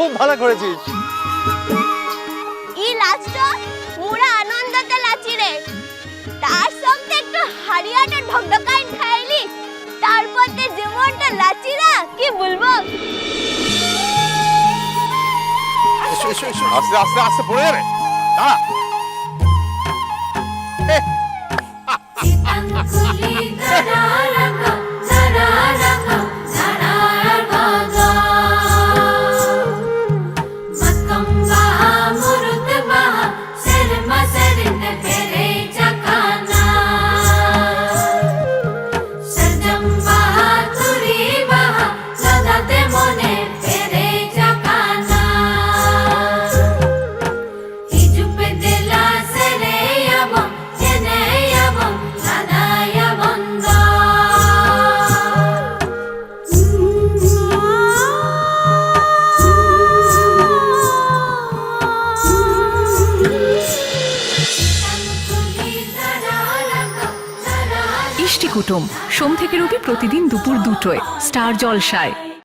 খুব ভালো করেছিস। ই লাস্টটা পুরা আনন্দতে লাচি রে। তার সঙ্গে একটু হারিয়াটা ঢকঢকাইন খাইলি, তারপর তে যেমনটা লাচি না কি বলবো। আস্তে আস্তে আস্তে পড়ে যাবে, দাঁড়া। ইষ্টি কুটুম সোম থেকে রবি প্রতিদিন দুপুর 2টায় স্টার জলসায়।